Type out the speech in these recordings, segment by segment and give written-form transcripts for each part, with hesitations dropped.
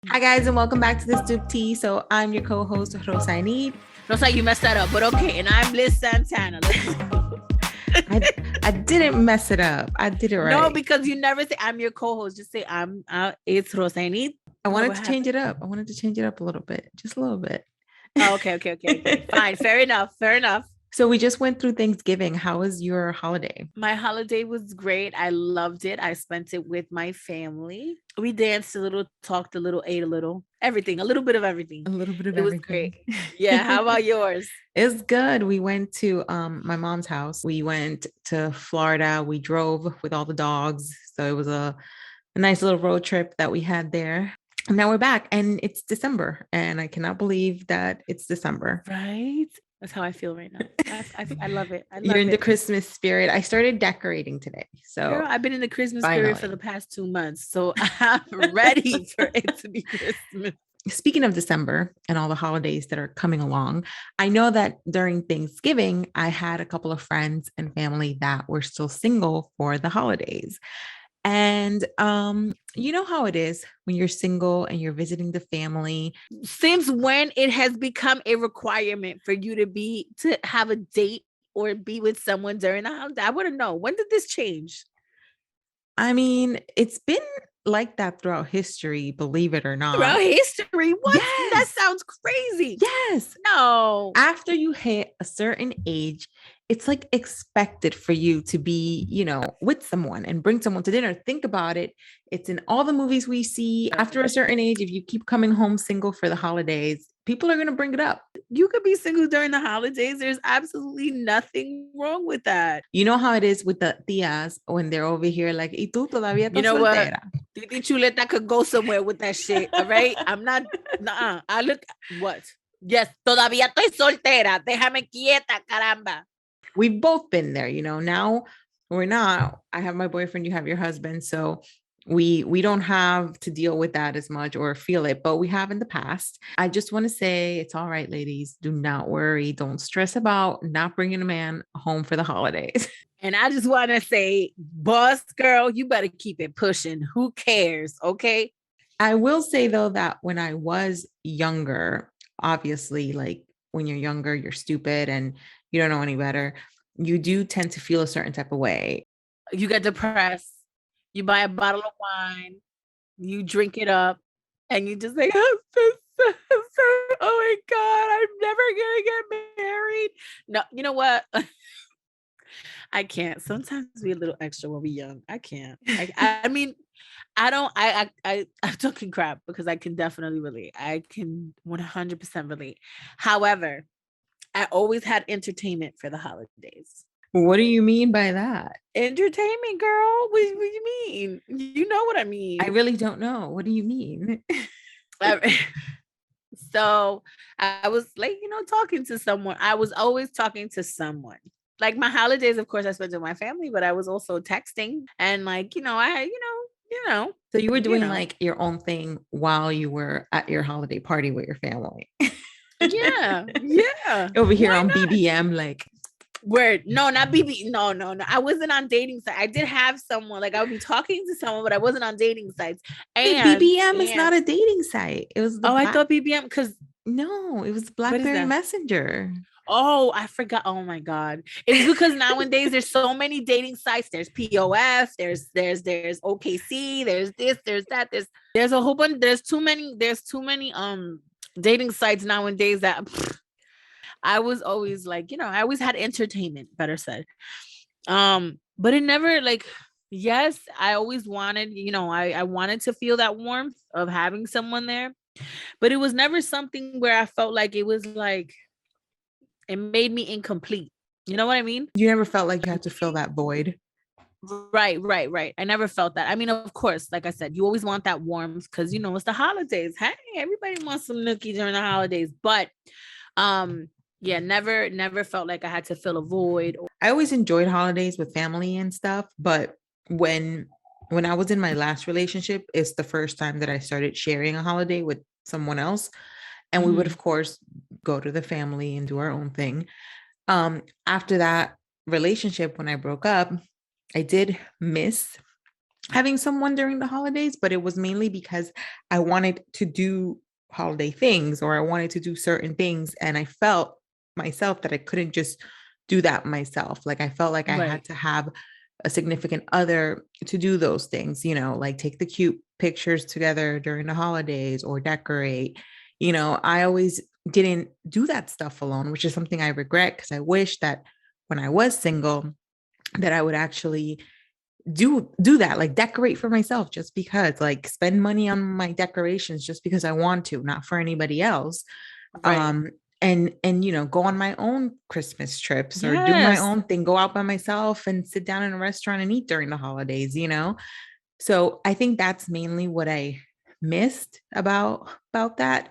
Hi guys, and welcome back to the Stoop Tea. So I'm your co-host Rosainid. Looks like you messed that up, but okay. And I'm Liz Santana. I didn't mess it up. I did it right. No, because you never say I'm your co-host. Just say I'm. It's Rosainid. I wanted to change it up. I wanted to change it up a little bit, just a little bit. Oh, okay. Fine. Fair enough. So we just went through Thanksgiving. How was your holiday? My holiday was great. I loved it. I spent it with my family. We danced a little, talked a little, ate a little, everything, a little bit of everything. A little bit of it everything. Was great. Yeah. How about yours? It's good. We went to my mom's house. We went to Florida. We drove with all the dogs. So it was a nice little road trip that we had there. And now we're back and it's December and I cannot believe that it's December. Right? That's how I feel right now. I love it. You're in the Christmas spirit. I started decorating today. So girl, I've been in the Christmas spirit for the past 2 months. So I'm ready for it to be Christmas. Speaking of December and all the holidays that are coming along, I know that during Thanksgiving, I had a couple of friends and family that were still single for the holidays. And you know how it is when you're single and you're visiting the family. Since when it has become a requirement for you to have a date or be with someone during the holiday? I want to know, when did this change? I mean, it's been like that throughout history, believe it or not. Throughout history? What? Yes. That sounds crazy. Yes. No. After you hit a certain age, it's like expected for you to be, with someone and bring someone to dinner. Think about it. It's in all the movies we see. After a certain age, if you keep coming home single for the holidays, people are going to bring it up. You could be single during the holidays. There's absolutely nothing wrong with that. You know how it is with the tias when they're over here like, ¿Y tú todavía estás soltera? What? Titi Chuleta could go somewhere with that shit, all right? I'm not, I look, what? Yes, todavía estoy soltera. Déjame quieta, caramba. We've both been there, now we're not. I have my boyfriend, you have your husband. So we don't have to deal with that as much or feel it, but we have in the past. I just want to say it's all right, ladies. Do not worry. Don't stress about not bringing a man home for the holidays. And I just want to say, boss girl, you better keep it pushing. Who cares? Okay. I will say though, that when I was younger, obviously, like when you're younger, you're stupid and you don't know any better. You do tend to feel a certain type of way. You get depressed. You buy a bottle of wine, you drink it up, and you just like, oh my God, I'm never gonna get married. No, you know what? I can't. Sometimes we're a little extra when we're young. I can't. I mean, I'm talking crap because I can definitely relate. I can 100% relate. However, I always had entertainment for the holidays. What do you mean by that? Entertainment, girl. What do you mean? You know what I mean. I really don't know. What do you mean? So I was like, talking to someone. I was always talking to someone. Like my holidays, of course, I spent with my family, but I was also texting and like, So you were doing like your own thing while you were at your holiday party with your family. Yeah. Over here on BBM, like. Word. No, not BB. No. I wasn't on dating sites. I did have someone, like I would be talking to someone, but I wasn't on dating sites. And BBM is not a dating site. It was I thought BBM because no, it was BlackBerry Messenger. Oh, I forgot. Oh my God. It's because nowadays there's so many dating sites. There's POF, there's OKC, there's this, there's that, there's a whole bunch, there's too many dating sites nowadays that I was always like, I always had entertainment, better said. But it never like, yes, I always wanted, I wanted to feel that warmth of having someone there, but it was never something where I felt like it was like, it made me incomplete. You know what I mean? You never felt like you had to fill that void. Right. I never felt that. I mean, of course, like I said, you always want that warmth because, it's the holidays. Hey, everybody wants some nookie during the holidays, but, yeah, never felt like I had to fill a void. I always enjoyed holidays with family and stuff, but when I was in my last relationship, it's the first time that I started sharing a holiday with someone else. And we would, of course, go to the family and do our own thing. After that relationship, when I broke up, I did miss having someone during the holidays, but it was mainly because I wanted to do holiday things or I wanted to do certain things. And I felt myself that I couldn't just do that myself. Like I felt like I had Right. to have a significant other to do those things, like take the cute pictures together during the holidays or decorate. I always didn't do that stuff alone, which is something I regret because I wish that when I was single, that I would actually do that, like decorate for myself just because, like spend money on my decorations just because I want to, not for anybody else. Right. um and go on my own Christmas trips or do my Yes. own thing, go out by myself and sit down in a restaurant and eat during the holidays. So I think that's mainly what I missed about that.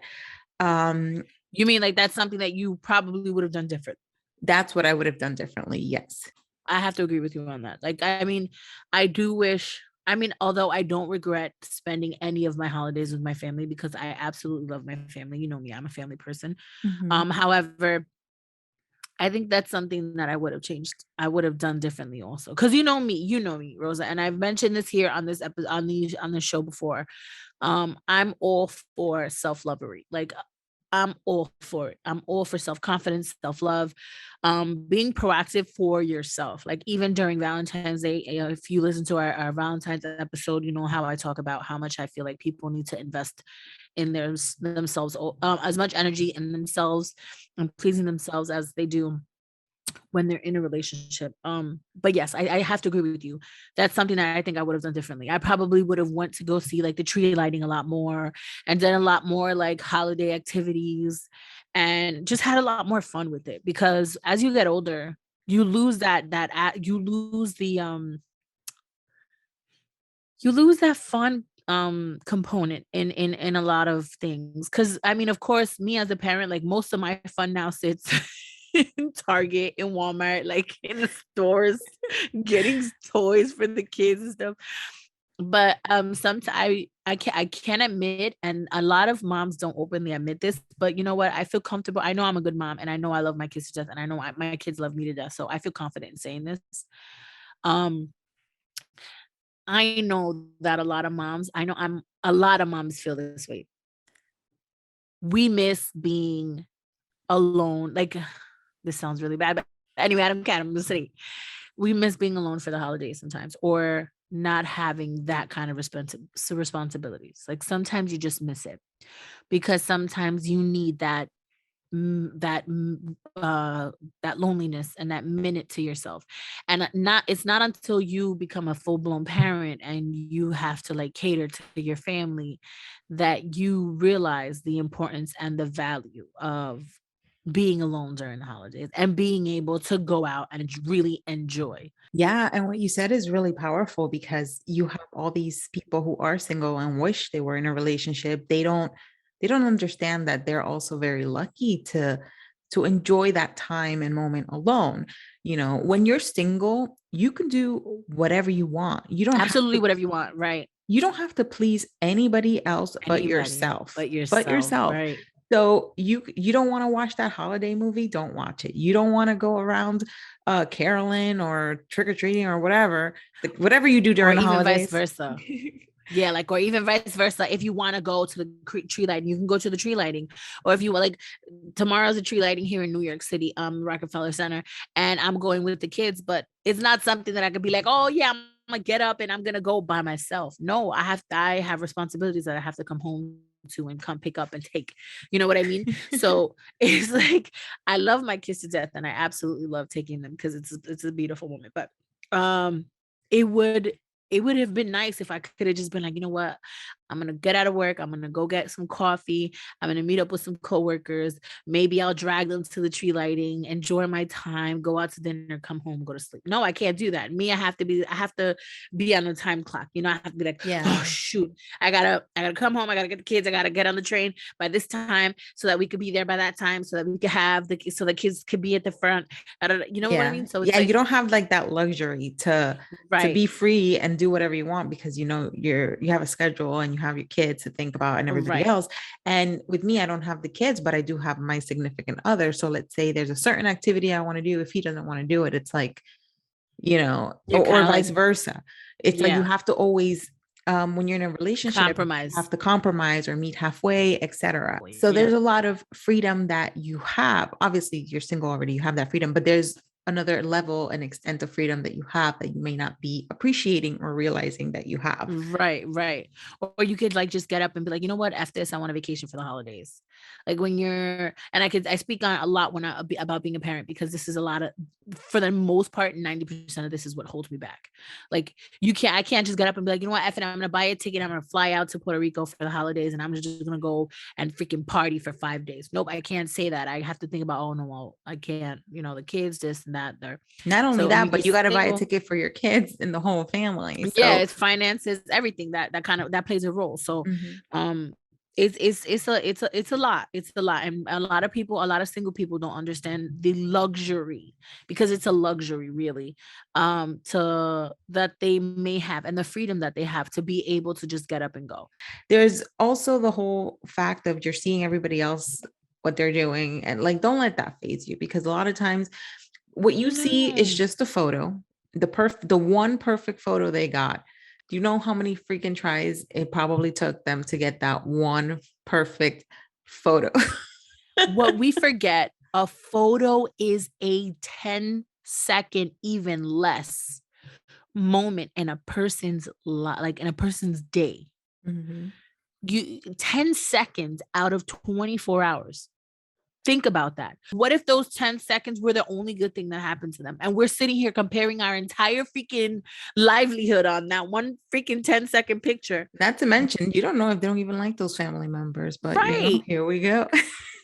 um You mean like that's something that you probably would have done different? that's what I would have done differently, yes. I have to agree with you on that. Like, I mean, I do wish, I mean, although I don't regret spending any of my holidays with my family because I absolutely love my family. You know me, I'm a family person. Mhm. However, I think that's something that I would have changed. I would have done differently also. Cause you know me, Rosa. And I've mentioned this here on this episode on the show before. I'm all for self-lovery. Like I'm all for it. I'm all for self-confidence, self-love, being proactive for yourself. Like even during Valentine's Day, if you listen to our Valentine's episode, you know how I talk about how much I feel like people need to invest in themselves, as much energy in themselves and pleasing themselves as they do when they're in a relationship. But yes, I have to agree with you. That's something that I think I would have done differently. I probably would have went to go see like the tree lighting a lot more and done a lot more like holiday activities and just had a lot more fun with it because as you get older, you lose you lose that fun component in a lot of things. Cause I mean, of course, me as a parent, like most of my fun now sits in Target, in Walmart, like in the stores, getting toys for the kids and stuff. But sometimes I can admit, and a lot of moms don't openly admit this, but you know what? I feel comfortable. I know I'm a good mom, and I know I love my kids to death, and I know my kids love me to death. So I feel confident in saying this. Um, I know that a lot of moms feel this way. We miss being alone. Like this sounds really bad, but anyway, I don't care. I'm just saying we miss being alone for the holidays sometimes, or not having that kind of responsibilities. Like sometimes you just miss it because sometimes you need mm, that mm, uh that loneliness and that minute to yourself. And not it's not until you become a full-blown parent and you have to like cater to your family that you realize the importance and the value of being alone during the holidays and being able to go out and really enjoy. Yeah, and what you said is really powerful because you have all these people who are single and wish they were in a relationship. They don't understand that they're also very lucky to enjoy that time and moment alone. When you're single, you can do whatever you want. Absolutely whatever you want, right? You don't have to please anybody else but Anybody yourself. but But yourself, yourself. right? So you don't want to watch that holiday movie, don't watch it. You don't want to go around caroling or trick or treating or whatever, whatever you do Or during the even vice holidays. versa. Yeah, like, or even vice versa. If you want to go to the tree lighting, you can go to the tree lighting. Or if you like, tomorrow's a tree lighting here in New York City, Rockefeller Center, and I'm going with the kids. But it's not something that I could be like, oh yeah, I'm gonna get up and I'm gonna go by myself. No, I have responsibilities that I have to come home to and come pick up and take. You know what I mean? So it's like I love my kids to death, and I absolutely love taking them because it's a beautiful moment. But um, it would it would have been nice if I could have just been like, you know what? I'm gonna get out of work. I'm gonna go get some coffee. I'm gonna meet up with some coworkers. Maybe I'll drag them to the tree lighting, enjoy my time, go out to dinner, come home, go to sleep. No, I can't do that. Me, I have to be on a time clock. You know, I have to be like, oh Yeah. shoot, I gotta come home. I gotta get the kids. I gotta get on the train by this time so that we could be there by that time, so that we could have so the kids could be at the front. You know what I Yeah. mean? So it's Yeah, you like, don't have like that luxury to right, be free and do whatever you want because you have a schedule and you have your kids to think about and everybody right. else. And with me, I don't have the kids, but I do have my significant other. So let's say there's a certain activity I want to do. If he doesn't want to do it, it's like You're or kind of like, vice versa. It's like you yeah, have to always, when you're in a relationship, you compromise. have to compromise or meet halfway, etc. So Yeah. there's a lot of freedom that you have. Obviously, you're single already, you have that freedom, but there's another level and extent of freedom that you have that you may not be appreciating or realizing that you have. Right, right. Or you could like just get up and be like, you know what, F this, I want a vacation for the holidays. Like when you're, and I speak on a lot when about being a parent, because this is a lot of, for the most part, 90% of this is what holds me back. Like I can't just get up and be like, you know what, F it, I'm gonna buy a ticket, I'm gonna fly out to Puerto Rico for the holidays, and I'm just gonna go and freaking party for 5 days. Nope, I can't say that. I have to think about, oh no, well, I can't, the kids, this and that. There. Not only So when that, you're but you got to buy a single, ticket for your kids and the whole family. yeah, So it's finances, everything that kind of that plays a role. So mhm. um it's a lot, and a lot of people, a lot of single people don't understand the luxury, because it's a luxury really, to that they may have, and the freedom that they have to be able to just get up and go. There's also the whole fact of you're seeing everybody else what they're doing, and like don't let that phase you, because a lot of times what you see is No. just a photo, the one perfect photo they got. Do you know how many freaking tries it probably took them to get that one perfect photo? What we forget, a photo is a 10-second, even less, moment in a person's like in a person's day. Mhm. 10 seconds out of 24 hours. Think about that. What if those 10 seconds were the only good thing that happened to them? And we're sitting here comparing our entire freaking livelihood on that one freaking 10-second picture. Not to mention, you don't know if they don't even like those family members, but Right. here we go.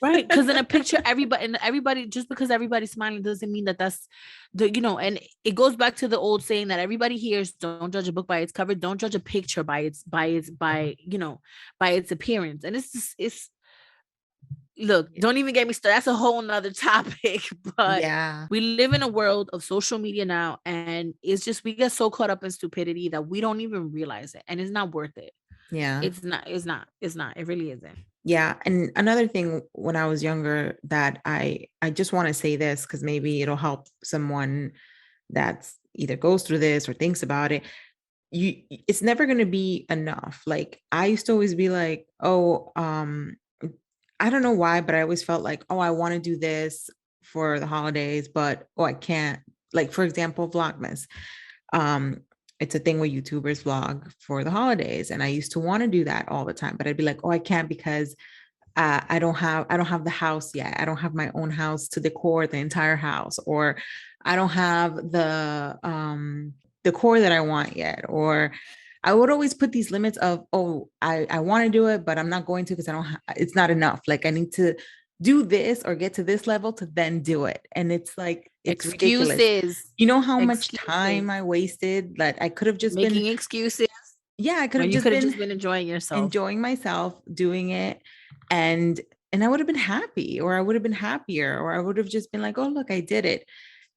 Right. Because in a picture, everybody, just because everybody's smiling doesn't mean that that's and it goes back to the old saying that everybody hears: don't judge a book by its cover, don't judge a picture by its appearance. And it's look, don't even get me started. That's a whole nother topic. But Yeah. we live in a world of social media now, and it's just we get so caught up in stupidity that we don't even realize it, and it's not worth it. Yeah. It's not, it really isn't. Yeah. And another thing when I was younger that I just want to say this because maybe it'll help someone that's either goes through this or thinks about it. It's never going to be enough. Like I used to always be like, oh, I don't know why, but I always felt like, oh, I want to do this for the holidays, but oh, I can't. Like for example, Vlogmas. Um, it's a thing where YouTubers vlog for the holidays, and I used to want to do that all the time, but I'd be like, oh, I can't because I don't have the house yet. I don't have my own house to decor the entire house, or I don't have the decor that I want yet. Or I would always put these limits of, oh, I want to do it, but I'm not going to because I don't it's not enough. Like I need to do this or get to this level to then do it. And it's like it's ridiculous. Excuses. You know how much time Excuses. I wasted that I could have just been, Making excuses yeah, I could have when you just could have been just been enjoying yourself. enjoying myself doing it, and I would have been happy, or I would have been happier, or I would have just been like, oh look, I did it.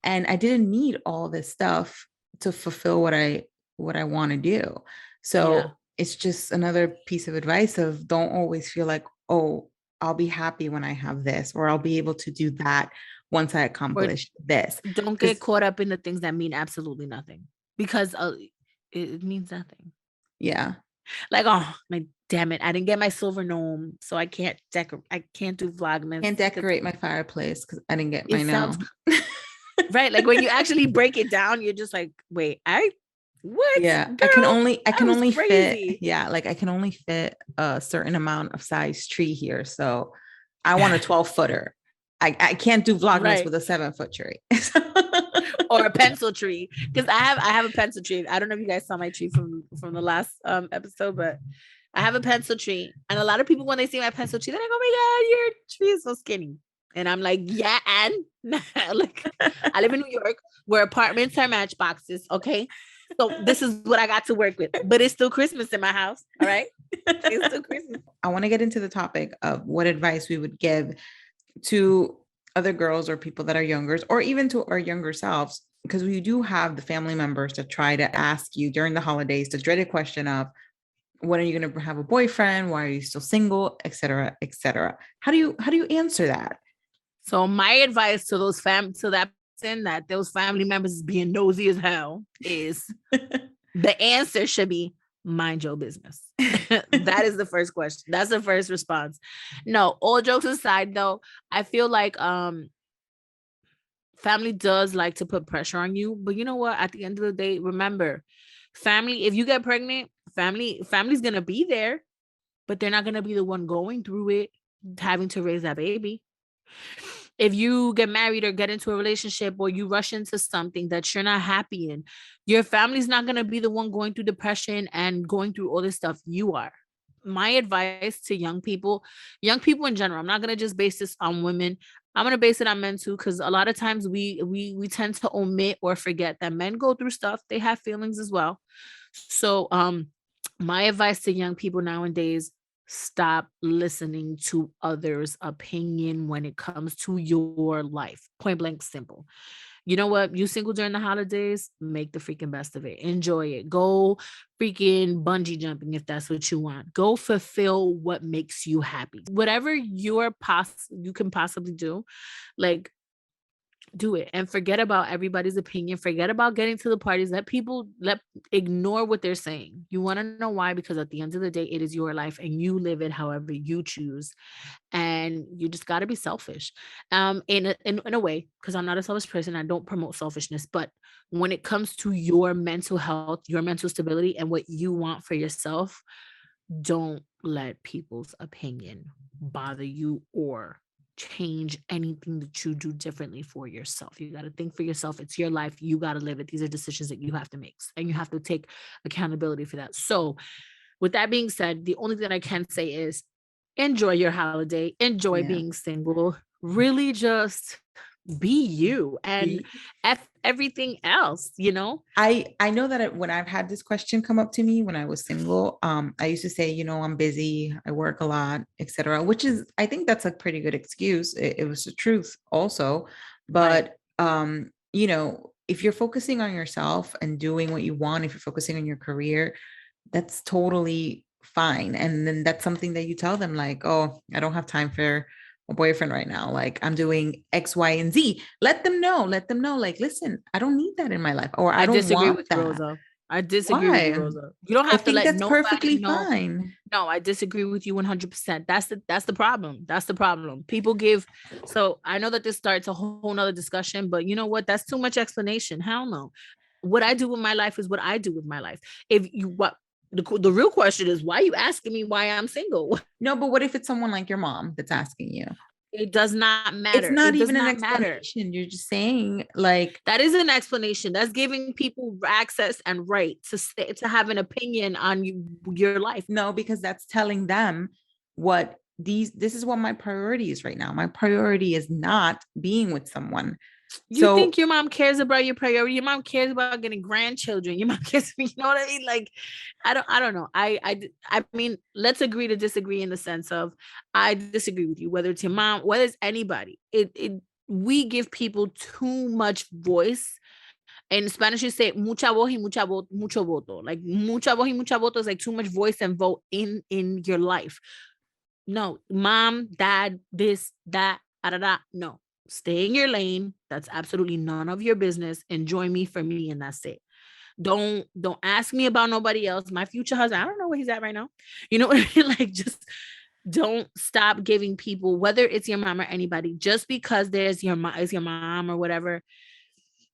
And I didn't need all this stuff to fulfill what I want to do. Yeah. So it's just another piece of advice of don't always feel like, oh, I'll be happy when I have this, or I'll be able to do that once I Or accomplish this. don't get Because caught up in the things that mean absolutely nothing, because it means nothing. yeah, Like, oh my damn it, I didn't get my silver gnome, so I can't do Vlogmas can't because decorate my fireplace because I didn't get it my sounds no. right. Like when you actually break it down, you're just like, wait, what? Yeah, I can Girl, only I I can was only fit, crazy. yeah, like I can only fit a certain amount of size tree here. So I want a 12 footer. I can't do Vlogmas Right. with a 7 foot tree. Or a pencil tree, because I have a pencil tree. I don't know if you guys saw my tree from the last episode, but I have a pencil tree, and a lot of people, when they see my pencil tree, they're like, oh my god, your tree is so skinny. And I'm like, yeah, and like I live in New York where apartments are matchboxes, okay? So this is what I got to work with, but it's still Christmas in my house. All right, it's still Christmas. I want to get into the topic of what advice we would give to other girls or people that are younger, or even to our younger selves, because we do have the family members that try to ask you during the holidays the dreaded question of, when are you going to have a boyfriend? Why are you still single? Et cetera, et cetera. How do you answer that? So my advice to those to that that those family members is being nosy as hell is the answer should be mind your business. That is the first question. That's the first response. No, all jokes aside though, I feel like family does like to put pressure on you, but you know what? At the end of the day, remember, family, if you get pregnant, family's gonna be there, but they're not gonna be the one going through it, having to raise that baby. If you get married or get into a relationship or you rush into something that you're not happy in, your family's not going to be the one going through depression and going through all this stuff. You are. My advice to young people in general, I'm not going to just base this on women. I'm going to base it on men too, because a lot of times we tend to omit or forget that men go through stuff. They have feelings as well. So my advice to young people nowadays, stop listening to others' opinion when it comes to your life. Point blank simple. You know what? You single during the holidays, make the freaking best of it. Enjoy it. Go freaking bungee jumping if that's what you want. Go fulfill what makes you happy. Whatever you can possibly do, like do it and forget about everybody's opinion. Forget about getting to the parties. Ignore what they're saying. You want to know why? Because at the end of the day, it is your life and you live it however you choose. And you just got to be selfish in a way, because I'm not a selfish person. I don't promote selfishness. But when it comes to your mental health, your mental stability, and what you want for yourself, don't let people's opinion bother you or change anything that you do differently for yourself. You got to think for yourself. It's your life. You got to live it. These are decisions that you have to make, and you have to take accountability for that. So with that being said, the only thing I can say is enjoy your holiday, enjoy being single, really just be you and everything else, you know. I know that when I've had this question come up to me when I was single, I used to say, I'm busy, I work a lot, etc., which is, I think that's a pretty good excuse. It was the truth also, but if you're focusing on yourself and doing what you want, if you're focusing on your career, that's totally fine. And then that's something that you tell them, like, oh, I don't have time for a boyfriend right now. Like, I'm doing X, Y, and Z. Let them know. Like, listen, I don't need that in my life, or I don't disagree want with that. You, Rosa. I disagree with you, Rosa. You don't have to let that's nobody perfectly know. fine. No, I disagree with you 100%. That's the problem. That's the problem. People give. So I know that this starts a whole nother discussion, but you know what? That's too much explanation. Hell no. What I do with my life is what I do with my life. If you what the real question is, why are you asking me why I'm single? No, but what if it's someone like your mom that's asking you? It does not matter. It's not it does even an not explanation. matter. You're just saying, like, that is an explanation. That's giving people access and right to have an opinion on your life. No, because that's telling them this is what my priority is right now. My priority is not being with someone. You think your mom cares about your priority? Your mom cares about getting grandchildren. Your mom cares, you know what I mean? Like, I don't know. I mean, let's agree to disagree in the sense of, I disagree with you, whether it's your mom, whether it's anybody. We give people too much voice. In Spanish, you say mucha voz y mucho voto. Like mucha voz y mucha voto is like too much voice and vote in your life. No, mom, dad, this, that, no. Stay in your lane. That's absolutely none of your business. Enjoy me for me, and that's it. Don't ask me about nobody else. My future husband, I don't know where he's at right now. You know what I mean? Like, just don't stop giving people, whether it's your mom or anybody, just because there's your mom or whatever,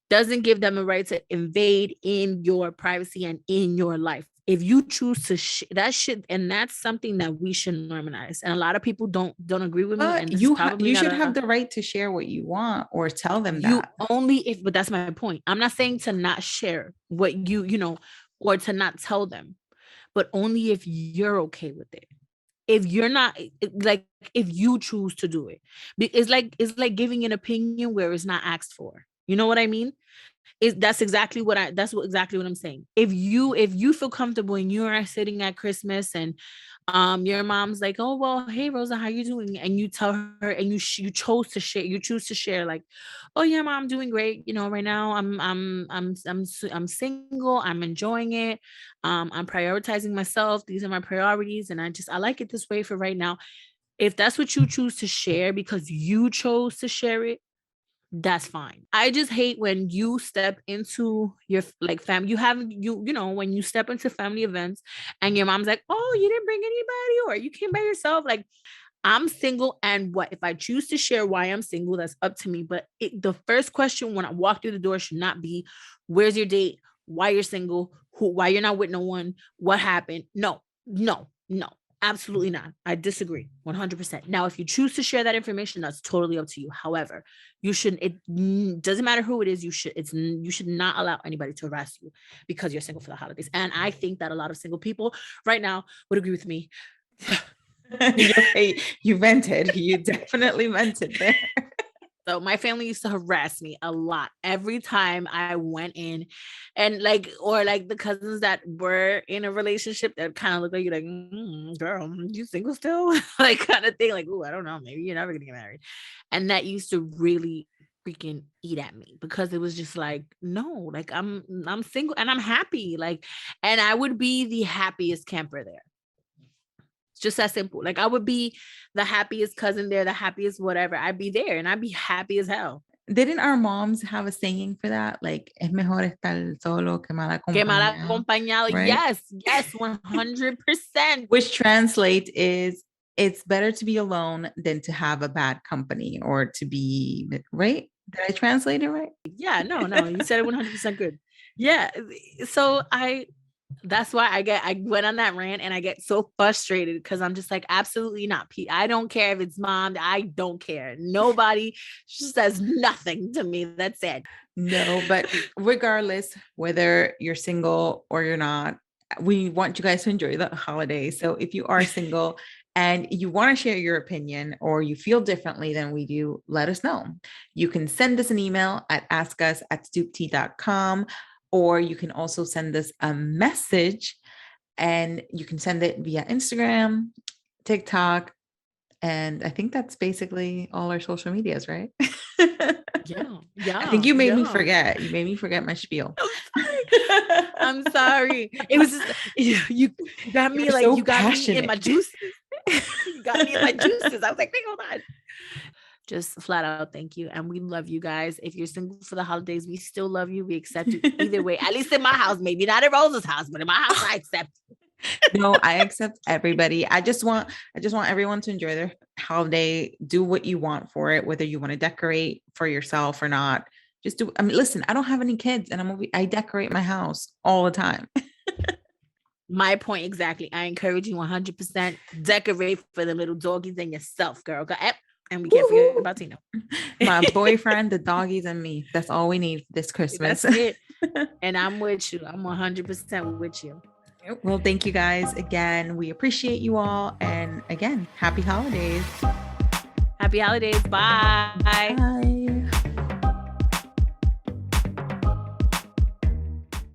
doesn't give them a right to invade in your privacy and in your life. If you choose to that shit, and that's something that we should normalize. And a lot of people don't agree with me. And you should have the right to share what you want, or tell them that. But that's my point. I'm not saying to not share what you know, or to not tell them, but only if you're okay with it. If you're not, like, if you choose to do it, it's like giving an opinion where it's not asked for. You know what I mean? That's exactly what I'm saying. If you feel comfortable and you are sitting at Christmas and your mom's like, oh well, hey Rosa, how you doing? And you tell her, and you choose to share, like, oh yeah, mom, I'm doing great. You know, right now I'm single, I'm enjoying it. I'm prioritizing myself. These are my priorities, and I like it this way for right now. If that's what you choose to share because you chose to share it, that's fine. I just hate when you step into your like family. You know, when you step into family events and your mom's like, oh, you didn't bring anybody, or you came by yourself. Like, I'm single, and what if I choose to share why I'm single? That's up to me. But the first question when I walk through the door should not be, where's your date? Why you're single? Why you're not with no one? What happened? No, no, no. Absolutely not. I disagree 100%. Now, if you choose to share that information, that's totally up to you. However, you shouldn't, it doesn't matter who it is. You should not allow anybody to harass you because you're single for the holidays. And I think that a lot of single people right now would agree with me. You vented. You definitely vented there. So my family used to harass me a lot every time I went in, and like, or like the cousins that were in a relationship that kind of look like you, like, girl, you single still? Like, kind of thing. Like, oh, I don't know, maybe you're never gonna get married. And that used to really freaking eat at me because it was just like, no, like I'm single and I'm happy. Like, and I would be the happiest camper there. It's just that simple. Like, I would be the happiest cousin there, the happiest whatever. I'd be there and I'd be happy as hell. Didn't our moms have a saying for that? Like, es mejor estar solo que mal acompañado. Right? Yes, 100%. Which translate is, it's better to be alone than to have a bad company, or to be, right? Did I translate it right? Yeah, no, you said it 100% good. Yeah. So that's why I went on that rant, and I get so frustrated because I'm just like, absolutely not. I don't care if it's mom. I don't care. Nobody says nothing to me. That's it. No, but regardless, whether you're single or you're not, we want you guys to enjoy the holidays. So if you are single and you want to share your opinion, or you feel differently than we do, let us know. You can send us an email at askus@stooptea.com. Or you can also send us a message, and you can send it via Instagram, TikTok, and I think that's basically all our social medias, right? Yeah. I think you made me forget. You made me forget my spiel. I'm sorry. It was just, you got me. Like, so you got passionate. Me in my juices. You got me in my juices. I was like, hold on. Just flat out thank you, and we love you guys. If you're single for the holidays, we still love you. We accept you either way. At least in my house, maybe not at Rosa's house, but in my house, I accept. No, I accept everybody. I just want everyone to enjoy their holiday. Do what you want for it, whether you want to decorate for yourself or not. Just do. I mean, listen, I don't have any kids, and I decorate my house all the time. My point exactly. I encourage you 100%. Decorate for the little doggies and yourself, girl. And we can't forget about Tino. My boyfriend, the doggies, and me. That's all we need this Christmas. That's it. And I'm with you. I'm 100% with you. Well, thank you guys again. We appreciate you all. And again, happy holidays. Happy holidays. Bye. Bye.